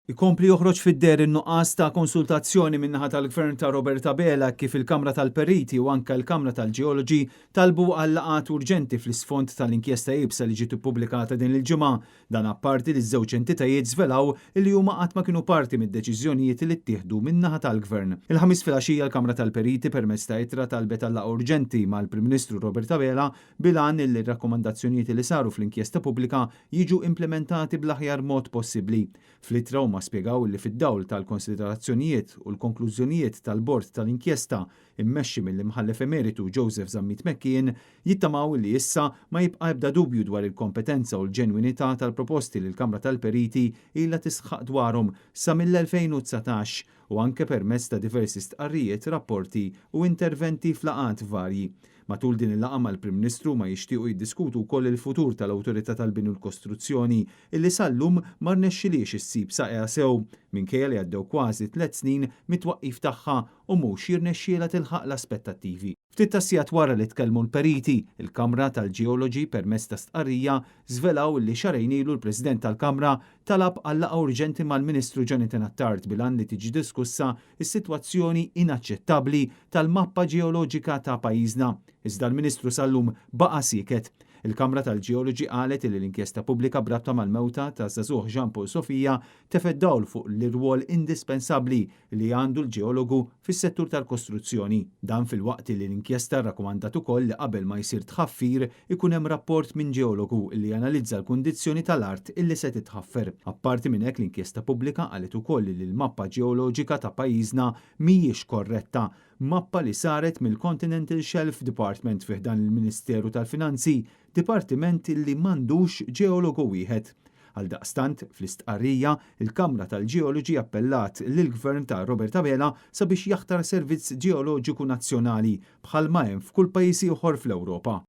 Ikompli joħroġ fid-der in-nuqqas ta' konsultazzjoni min-naħa tal-Gvern ta' Roberta Bela kif il-Kamra tal-Periti u anke l-Kamra tal-Ġeoloġi talbu għal laqat urġenti fl-isfond tal-inkjesta IBSA li ġiet ippubblikata din il-ġimgħa. Dan apparti li ż-żewġ entitajiet żvelaw li huma qatt ma kienu parti mid-deċiżjonijiet li ttieħdu min-naħa tal-Gvern. Il-ħamis filgħaxija l-Kamra tal-Periti permezz ta' ittra talbet għal laqgħa urġenti mal-Prim Ministru Roberta Bela bilan li r-rakkomandazzjonijiet li saru fl-inkjesta pubblika jiġu implementati bl-aħjar mod possibbli. Fl-ittra huma spjegaw li fid-dawl tal-konsiderazzjonijiet u l-konklużjonijiet tal-bord tal-inkjesta immexxi mill-imħallef emeritu Joseph Zammit Mekkien jittamaw li issa ma jibqa' ebda dubju dwar il-kompetenza u l-ġenwinità tal-proposti li l-Kamra tal-Periti ilha tisħaq dwarhom sa mill-2019 u anke permezz ta' diversi stqarrijiet, rapporti u interventi f'laqat varji. Matul din il-laqgħa mal-Prim Ministru ma jixtiequ jiddiskutu wkoll il-futur tal-Awtorità tal-Bini u l-Kostruzzjoni illi sal-lum ma rnexxilix issib saqgħa sew minkejja li għaddew kważi 3 snin mit-twaqqif tagħha u mhux jirnexxielha tilħaq l-aspettattivi. Ftit tassijat wara li tkellmu l-Periti, il-Kamra tal-Ġeoloġi permezz ta' stqarrija żvelaw li xarejn ilu l-President tal-Kamra talab għal laqgħa urġenti mal-Ministru Jonathan Attard bilan li tiġi diskussa s-sitwazzjoni inaċċettabbli tal-mappa ġeoloġika ta' pajjiżna. Iżda l-Ministru sal-lum baqa' sieket. Il-Kamra tal-Ġeoloġi qalet li l-inkjesta pubblika brabta mal-mewta ta' żagħżugħ Jean Paul Sofija tefed dawl fuq l-irwol indispensabbli li għandu l-ġeologu fis-settur tal-kostruzzjoni. Dan fil-waqt li l-inkjesta rrakkomandat ukoll li qabel ma jsir tħaffir ikun hemm rapport minn ġeologu li analizza l-kundizzjoni tal-art illi se titħaffer. Apparti minn hekk l-inkjesta pubblika qalet ukoll li l-mappa ġeoloġika ta' pajjiżna mhijiex korretta. Mappa li saret mill-Continental Shelf Department fih dan il-Ministeru tal-Finanzi, dipartiment li m'għandux ġeologu wieħed. Għaldaqstant, fl-istqarrija, il-Kamra tal-Ġeoloġi appellat lill-Gvern ta' Roberta Bela sabiex jaħtar servizz ġeoloġiku nazzjonali bħalma hemm f'kull pajjiż ieħor fl-Ewropa.